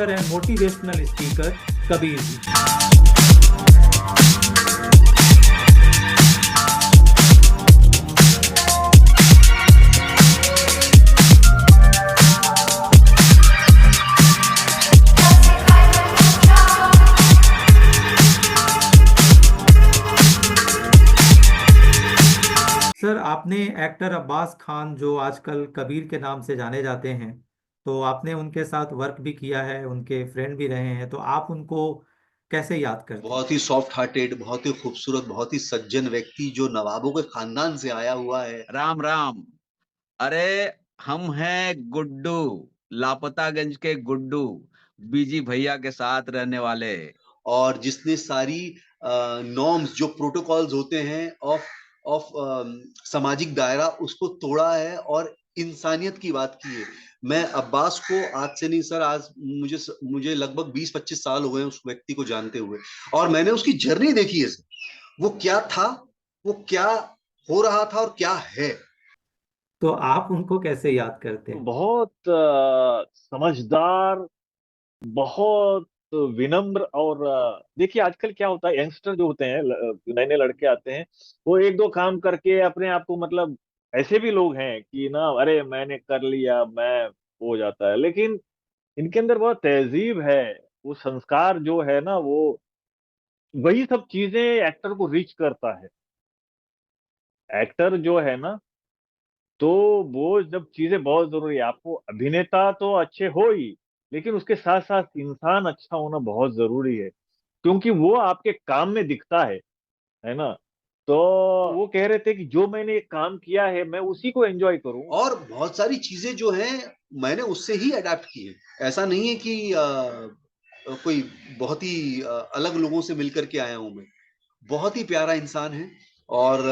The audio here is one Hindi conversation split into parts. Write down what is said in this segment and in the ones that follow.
Actor and motivational speaker Kabir ji. Sir, आपने एक्टर अब्बास खान जो आजकल कबीर के नाम से जाने जाते हैं, तो आपने उनके साथ वर्क भी किया है, उनके फ्रेंड भी रहे हैं, तो आप उनको कैसे याद करते हैं? बहुत ही सॉफ्ट हार्टेड, बहुत ही खूबसूरत, बहुत ही सज्जन व्यक्ति जो नवाबों के खानदान से आया हुआ है। राम राम। अरे, हम हैं गुड्डू, लापतागंज के गुड्डू, बीजी भैया के साथ रहने वाले। और जिसने सारी नॉर्म्स जो प्रोटोकॉल्स होते हैं ऑफ ऑफ सामाजिक दायरा उसको तोड़ा है और इंसानियत की बात की है। मैं अब्बास को आज से नहीं सर, आज मुझे मुझे लगभग 20-25 साल हुए हैं उस व्यक्ति को जानते हुए, और मैंने उसकी जर्नी देखी है सर। वो क्या था, वो क्या हो रहा था और क्या है। तो आप उनको कैसे याद करते हैं? बहुत समझदार, बहुत विनम्र। और देखिए आजकल क्या होता है, यंगस्टर जो होते हैं, नए नए लड़के आते हैं, वो एक दो काम करके अपने आप को मतलब, ऐसे भी लोग हैं कि ना, अरे मैंने कर लिया, मैं हो जाता है। लेकिन इनके अंदर बहुत तहजीब है, वो संस्कार जो है ना, वो वही सब चीजें एक्टर को रीच करता है। एक्टर जो है ना, तो वो जब चीजें बहुत जरूरी है। आपको अभिनेता तो अच्छे हो ही, लेकिन उसके साथ साथ इंसान अच्छा होना बहुत जरूरी है, क्योंकि वो आपके काम में दिखता है ना। तो वो कह रहे थे कि जो मैंने काम किया है मैं उसी को एंजॉय करूं। और बहुत सारी चीजें जो हैं मैंने उससे ही अडेप्ट की है। ऐसा नहीं है कि कोई बहुत ही अलग लोगों से मिलकर के आया हूं मैं। बहुत ही प्यारा इंसान है। और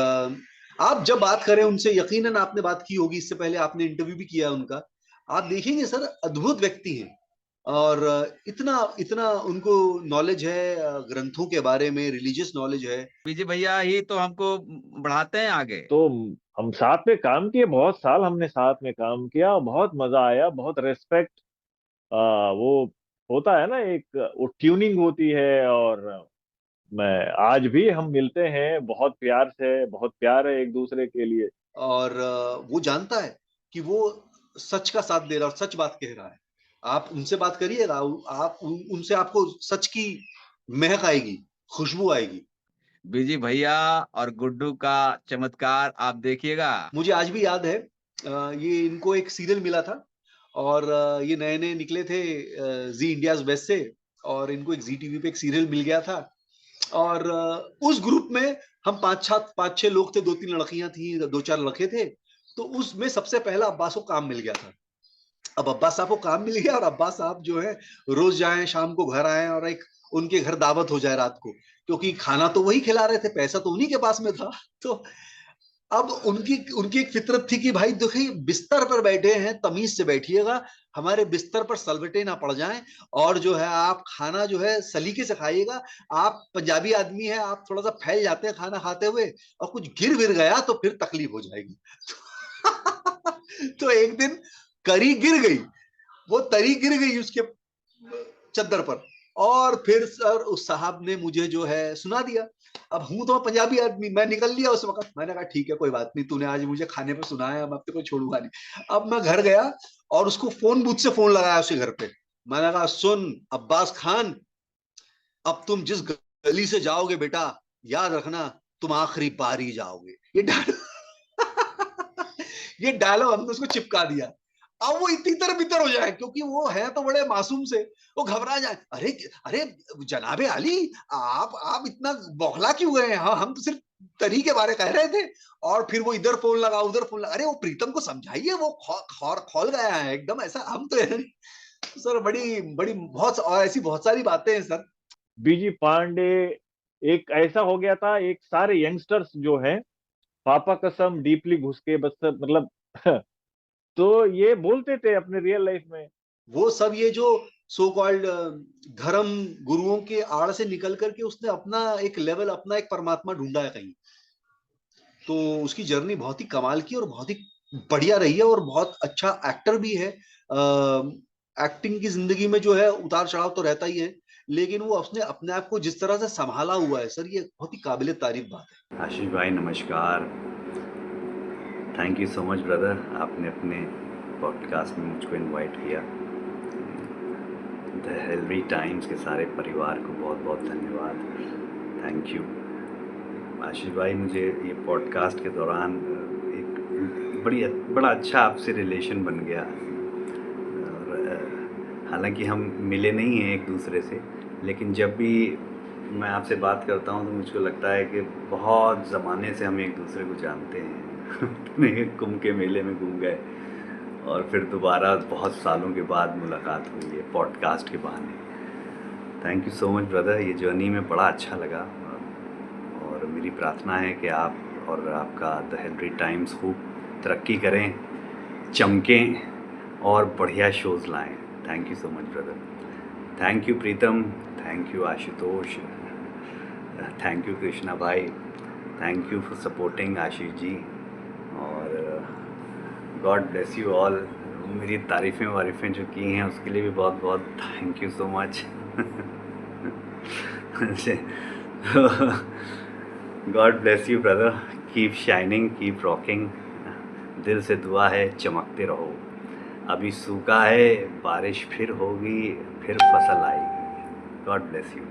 आप जब बात करें उनसे, यकीनन आपने बात की होगी, इससे पहले आपने इंटरव्यू भी किया है उनका। आप देखेंगे सर, अद्भुत व्यक्ति हैं। और इतना इतना उनको नॉलेज है, ग्रंथों के बारे में रिलीजियस नॉलेज है। बीजी भैया ही तो हमको बढ़ाते हैं आगे। तो हम साथ में काम किए, बहुत साल हमने साथ में काम किया, बहुत मजा आया, बहुत रेस्पेक्ट। वो होता है ना, एक वो ट्यूनिंग होती है। और मैं आज भी हम मिलते हैं बहुत प्यार से, बहुत प्यार है एक दूसरे के लिए। और वो जानता है कि वो सच का साथ दे रहा है और सच बात कह रहा है। आप उनसे बात करिएगा, आप उनसे आपको सच की महक आएगी, खुशबू आएगी। बीजी भैया और गुड्डू का चमत्कार आप देखिएगा। मुझे आज भी याद है, ये इनको एक सीरियल मिला था, और ये नए नए निकले थे जी इंडियाज बेस्ट से, और इनको एक जी टीवी पे एक सीरियल मिल गया था। और उस ग्रुप में हम पांच छह लोग थे, दो तीन लड़कियां थी, दो चार लड़के थे। तो उसमें सबसे पहला अब्बास को काम मिल गया था। अब अब्बास साहब को काम मिल गया, और अब्बास साहब जो है रोज जाएं, शाम को घर आए, और एक उनके घर दावत हो जाए रात को, क्योंकि खाना तो वही खिला रहे थे, पैसा तो उन्हीं के पास में था। तो अब उनकी उनकी एक फितरत थी कि भाई देखिए, बिस्तर पर बैठे हैं, तमीज से बैठिएगा, हमारे बिस्तर पर सलवटे ना पड़ जाएं, और जो है आप खाना जो है सलीके से खाइएगा। आप पंजाबी आदमी हैं, आप थोड़ा सा फैल जाते हैं खाना खाते हुए, और कुछ गिर विर गया तो फिर तकलीफ हो जाएगी। तो एक दिन करी गिर गई, वो तरी गिर गई उसके चद्दर पर, और फिर सर उस साहब ने मुझे जो है सुना दिया। अब हूं तो पंजाबी आदमी, मैं निकल लिया उस वक्त। मैंने कहा ठीक है, कोई बात नहीं, तूने आज मुझे खाने पे सुनाया, मैं अब तेरे को छोड़ूंगा नहीं। अब मैं घर गया और उसको फोन बूथ से फोन लगाया उसके घर पे। मैंने कहा सुन अब्बास खान, अब तुम जिस गली से जाओगे बेटा, याद रखना तुम आखिरी बार ही जाओगे। ये डायलॉग ये डायलॉग हमने उसको चिपका दिया। अब वो इतनी तरह बितर हो जाए, क्योंकि वो है तो बड़े मासूम से, वो घबरा जाए, अरे अरे जनाबे अली, आप इतना बौखला क्यों गए? हाँ, हम तो सिर्फ तरी के बारे कह रहे थे। और फिर वो इधर फोन लगा, उधर फोन लगा, अरे वो प्रीतम को समझाइए, वो खोल गया है एकदम, ऐसा हम तो सर बड़ी बड़ी बहुत, और ऐसी बहुत सारी बातें हैं सर। बीजी पांडे एक ऐसा हो गया था, एक सारे यंगस्टर्स जो हैं, पापा कसम डीपली घुस के बस मतलब तो ये बोलते थे अपने रियल लाइफ में। वो सब ये जो सो कॉल्ड धर्म गुरुओं के आड़ से निकल करके उसने अपना एक लेवल, अपना एक परमात्मा ढूंढा है कहीं। तो उसकी जर्नी बहुत ही कमाल की और बहुत ही बढ़िया रही है, और बहुत अच्छा एक्टर भी है। एक्टिंग की जिंदगी में जो है उतार चढ़ाव तो रहता ही है, लेकिन वो उसने अपने आप को जिस तरह से संभाला हुआ है सर, ये बहुत ही काबिले तारीफ बात है। आशीष भाई नमस्कार, thank you so much brother, आपने अपने पॉडकास्ट में मुझको इनवाइट किया। द हेल्दी टाइम्स के सारे परिवार को बहुत बहुत धन्यवाद, थैंक यू। आशीष भाई, मुझे ये पॉडकास्ट के दौरान एक बड़ा अच्छा आपसे रिलेशन बन गया। और हालांकि हम मिले नहीं हैं एक दूसरे से, लेकिन जब भी मैं आपसे बात करता हूँ तो मुझको लगता है कि बहुत ज़माने से हम एक दूसरे को जानते हैं। कुंभ के मेले में घूम गए और फिर दोबारा बहुत सालों के बाद मुलाकात हुई है पॉडकास्ट के बहाने। Thank you so much brother, ये जर्नी में बड़ा अच्छा लगा और मेरी प्रार्थना है कि आप और आपका द हेनरी टाइम्स खूब तरक्की करें, चमकें और बढ़िया शोज़ लाएं। Thank you so much brother. Thank you Pritam, thank you Ashutosh, thank you Krishna भाई, thank you for supporting Ashish ji, और गॉड ब्लेस यू ऑल। मेरी तारीफ़ें जो की हैं उसके लिए भी बहुत बहुत thank you so much. God bless you brother, keep shining, keep rocking. दिल से दुआ है चमकते रहो। अभी सूखा है, बारिश फिर होगी, फिर फसल आएगी। God bless you.